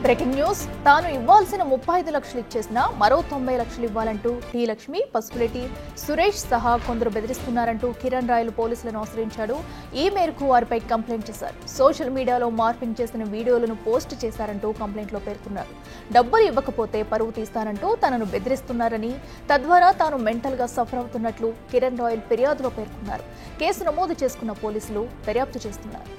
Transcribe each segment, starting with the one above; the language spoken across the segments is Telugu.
Breaking news. తాను ఇవ్వాల్సిన 35 లక్షలు ఇచ్చేసినా మరో 90 లక్షలు ఇవ్వాలంటూ టీ లక్ష్మి, పసుపులేటి సురేష్ సహా కొందరు బెదిరిస్తున్నారంటూ కిరణ్ రాయలు పోలీసులను ఆశ్రయించాడు. ఈ మేరకు వారిపై కంప్లైంట్ చేశారు. సోషల్ మీడియాలో మార్పింగ్ చేసిన వీడియోలను పోస్ట్ చేశారంటూ కంప్లైంట్లో పేర్కొన్నారు. డబ్బులు ఇవ్వకపోతే పరువు తీస్తానంటూ తనను బెదిరిస్తున్నారని, తద్వారా తాను మెంటల్ గా సఫర్ అవుతున్నట్లు కిరణ్ రాయల్ ఫిర్యాదులో పేర్కొన్నారు. కేసు నమోదు చేసుకున్న పోలీసులు దర్యాప్తు చేస్తున్నారు.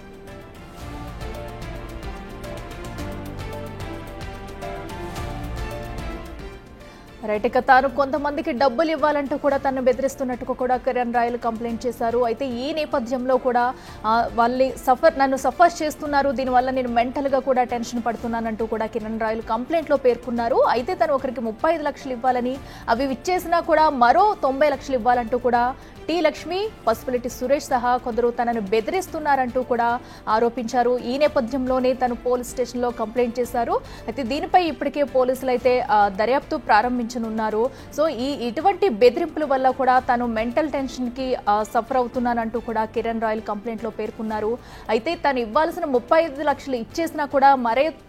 రైట్. ఇక తాను కొంతమందికి డబ్బులు ఇవ్వాలంటూ కూడా తను బెదిరిస్తున్నట్టు కూడా కిరణ్ రాయలు కంప్లైంట్ చేశారు. అయితే ఈ నేపథ్యంలో కూడా నన్ను సఫర్ చేస్తున్నారు, దీనివల్ల నేను మెంటల్ గా కూడా టెన్షన్ పడుతున్నానంటూ కూడా కిరణ్ రాయలు కంప్లైంట్ లో పేర్కొన్నారు. అయితే తను ఒకరికి 35 లక్షలు ఇవ్వాలని, అవి ఇచ్చేసినా కూడా మరో 90 లక్షలు ఇవ్వాలంటూ కూడా టీ లక్ష్మి, పసుపులెట్టి సురేష్ సహా కొందరు తనను బెదిరిస్తున్నారంటూ కూడా ఆరోపించారు. ఈ నేపథ్యంలోనే తను పోలీస్ స్టేషన్లో కంప్లైంట్ చేశారు. అయితే దీనిపై ఇప్పటికే పోలీసులు అయితే దర్యాప్తు ప్రారంభించనున్నారు. సో ఇటువంటి బెదిరింపుల వల్ల కూడా తాను మెంటల్ టెన్షన్ కి సఫర్ అవుతున్నానంటూ కూడా కిరణ్ రాయల్ కంప్లైంట్ లో పేర్కొన్నారు. అయితే తను ఇవ్వాల్సిన 35 లక్షలు ఇచ్చేసినా కూడా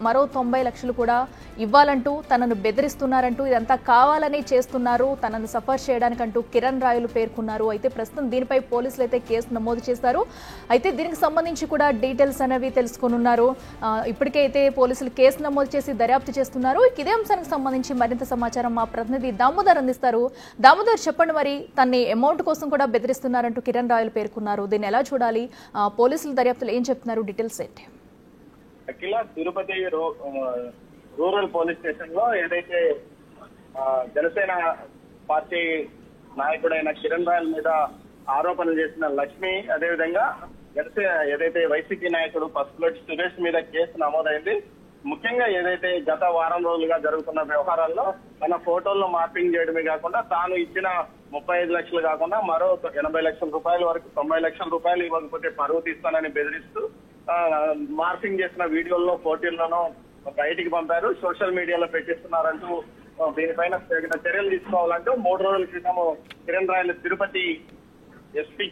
మరో 90 లక్షలు కూడా ఇవ్వాలంటూ తనను బెదిరిస్తున్నారంటూ, ఇదంతా కావాలని చేస్తున్నారు, తనను సఫర్ చేయడానికంటూ కిరణ్ రాయలు పేర్కొన్నారు. అయితే ప్రస్తుతం దీనిపై పోలీసులు అయితే కేసు నమోదు చేశారు. అయితే దీనికి సంబంధించి కూడా డీటెయిల్స్ అనేవి తెలుసుకోనున్నారు. ఇప్పటికే అయితే పోలీసులు కేసు నమోదు చేసి దర్యాప్తు చేస్తున్నారు. ఇదే అంశానికి సంబంధించి మరింత సమాచారం మా ప్రతినిధి దామోదర్ అందిస్తారు. దామోదర్, చెప్పండి, మరి తన్ని అమౌంట్ కోసం కూడా బెదిరిస్తున్నారంటూ కిరణ్ రాయలు పేర్కొన్నారు. దీన్ని ఎలా చూడాలి? పోలీసులు దర్యాప్తులు ఏం చెప్తున్నారు? డీటెయిల్స్ ఏంటి? అఖిల, తిరుపతి రూరల్ పోలీస్ స్టేషన్ లో ఏదైతే జనసేన పార్టీ నాయకుడైన కిరణ్ రాయల్ మీద ఆరోపణలు చేసిన లక్ష్మి, అదేవిధంగా ఏదైతే వైసీపీ నాయకుడు పసుపులెట్టి సురేష్ మీద కేసు నమోదైంది. ముఖ్యంగా ఏదైతే గత వారం రోజులుగా జరుగుతున్న వ్యవహారాల్లో తన ఫోటోల్లో మార్పింగ్ చేయడమే కాకుండా తాను ఇచ్చిన 35 లక్షలు కాకుండా మరో 80 లక్షల రూపాయల వరకు 90 లక్షల రూపాయలు ఇవ్వకపోతే పరువు తీస్తానని బెదిరిస్తూ మార్పింగ్ చేసిన వీడియోల్లో పోటీల్లోనూ బయటికి పంపారు. సోషల్ మీడియాలో పెట్టిస్తున్నారంటూ దీనిపైన చర్యలు తీసుకోవాలంటూ 3 రోజుల క్రితం కిరణ్ రాయల్ తిరుపతి ఎస్పీ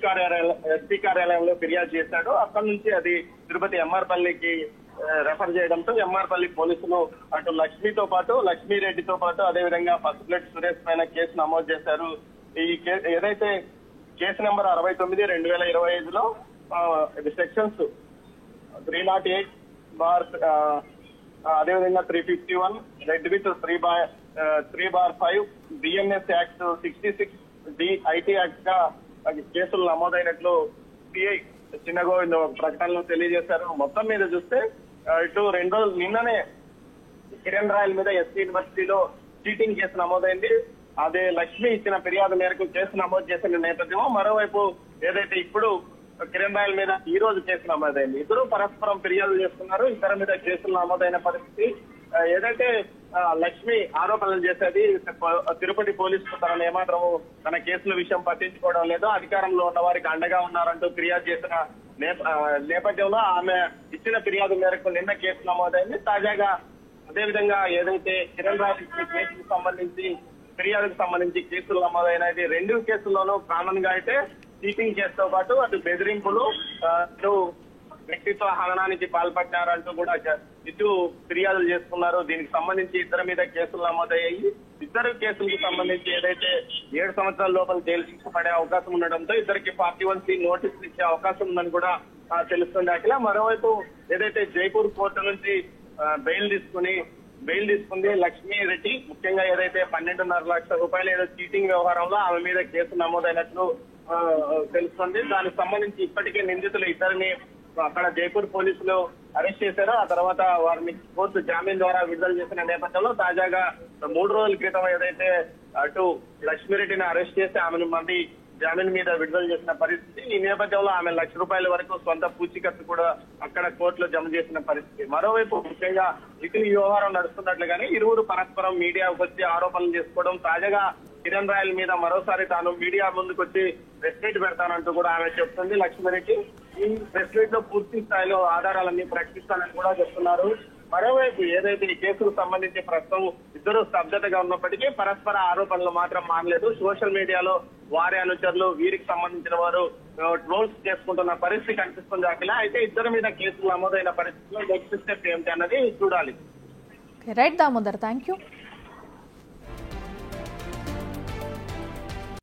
కార్యాలయంలో ఫిర్యాదు చేశాడు. అక్కడి నుంచి అది తిరుపతి ఎంఆర్పల్లికి రెఫర్ చేయడంతో ఎంఆర్పల్లి పోలీసులు అటు లక్ష్మీరెడ్డితో పాటు అదేవిధంగా పసుపులెట్టి సురేష్ పైన కేసు నమోదు చేశారు. ఈ ఏదైతే కేసు నెంబర్ 69/2025లో సెక్షన్స్ 308 అదేవిధంగా 351 red with 3/5 BNS act 66 IT act గా కేసులు నమోదైనట్లు సిఐ చిన్నగోవింద్ ప్రకటనలో తెలియజేశారు. మొత్తం మీద చూస్తే ఇటు 2 రోజులు నిన్ననే కిరణ్ రాయల్ మీద ఎస్పీ యూనివర్సిటీలో చీటింగ్ కేసు నమోదైంది. అదే లక్ష్మి ఇచ్చిన ఫిర్యాదు మేరకు కేసు నమోదు చేసిన నేపథ్యంలో మరోవైపు ఏదైతే ఇప్పుడు కిరణ్ రాయల్ మీద ఈ రోజు కేసు నమోదైంది. ఇద్దరు పరస్పరం ఫిర్యాదులు చేస్తున్నారు. ఇద్దరి మీద కేసులు నమోదైన పరిస్థితి. ఏదైతే లక్ష్మి ఆరోపణలు చేసేది తిరుపతి పోలీసులు తనను ఏమాత్రం తన కేసుల విషయం పట్టించుకోవడం లేదు, అధికారంలో ఉన్న వారికి అండగా ఉన్నారంటూ ఫిర్యాదు చేసిన నేపథ్యంలో ఆమె ఇచ్చిన ఫిర్యాదు మేరకు నిన్న కేసు నమోదైంది. తాజాగా అదేవిధంగా ఏదైతే కిరణ్ రాయల్ ఇచ్చిన కేసుకు సంబంధించి ఫిర్యాదుకు సంబంధించి కేసులు నమోదైనది. 2 కేసుల్లోనూ కామన్ గా అయితే చీటింగ్ కేసుతో పాటు అటు బెదిరింపులు, అటు వ్యక్తిత్వ హననానికి పాల్పడ్డారంటూ కూడా ఇటు ఫిర్యాదులు చేసుకున్నారు. దీనికి సంబంధించి ఇద్దరి మీద కేసులు నమోదయ్యాయి. ఇద్దరు కేసులకు సంబంధించి ఏదైతే 7 సంవత్సరాల లోపల జైలు శిక్ష పడే అవకాశం ఉండడంతో ఇద్దరికి 41C నోటీసులు ఇచ్చే అవకాశం ఉందని కూడా తెలుస్తుంది. అఖిల, మరోవైపు ఏదైతే జైపూర్ కోర్టు నుంచి బెయిల్ తీసుకుంది లక్ష్మీరెడ్డి, ముఖ్యంగా ఏదైతే 12.5 లక్షల రూపాయలు ఏదో చీటింగ్ వ్యవహారంలో ఆమె మీద కేసు నమోదైనట్లు తెలుస్తుంది. దానికి సంబంధించి ఇప్పటికే నిందితులు ఇద్దరిని అక్కడ జైపూర్ పోలీసులు అరెస్ట్ చేశారు. ఆ తర్వాత వారిని కోర్టు జామీన్ ద్వారా విడుదల చేసిన నేపథ్యంలో తాజాగా 3 రోజుల క్రితం ఏదైతే అటు లక్ష్మీరెడ్డిని అరెస్ట్ చేసి ఆమెను మళ్ళీ జామీన్ మీద విడుదల చేసిన పరిస్థితి. ఈ నేపథ్యంలో ఆమె ₹1,00,000 వరకు సొంత పూచీకత్తు కూడా అక్కడ కోర్టులో జమ చేసిన పరిస్థితి. మరోవైపు ముఖ్యంగా ఇటు ఈ వ్యవహారం నడుస్తున్నట్లుగానే ఇరువురు పరస్పరం మీడియాకు వచ్చి ఆరోపణలు చేసుకోవడం, తాజాగా కిరణ్ రాయల్ మీద మరోసారి తాను మీడియా ముందుకు వచ్చి ప్రెస్ మీట్ పెడతానంటూ కూడా ఆమె చెప్తుంది లక్ష్మీరెడ్డి. ఈ ప్రెస్ మీట్ లో పూర్తి స్థాయిలో ఆధారాలన్నీ ప్రకటిస్తానని కూడా చెప్తున్నారు. మరోవైపు ఏదైతే ఈ కేసుకు సంబంధించి ప్రస్తుతం ఇద్దరు స్తబ్దతగా ఉన్నప్పటికీ పరస్పర ఆరోపణలు మాత్రం మానలేదు. సోషల్ మీడియాలో వారి అనుచరులు వీరికి సంబంధించిన వారు ట్రోల్స్ చేసుకుంటున్న పరిస్థితి కనిపిస్తుంది అఖిల. అయితే ఇద్దరి మీద కేసులు నమోదైన పరిస్థితిలో నెక్స్ట్ స్టెప్ ఏమిటి అన్నది చూడాలి. Right Damodar, thank you.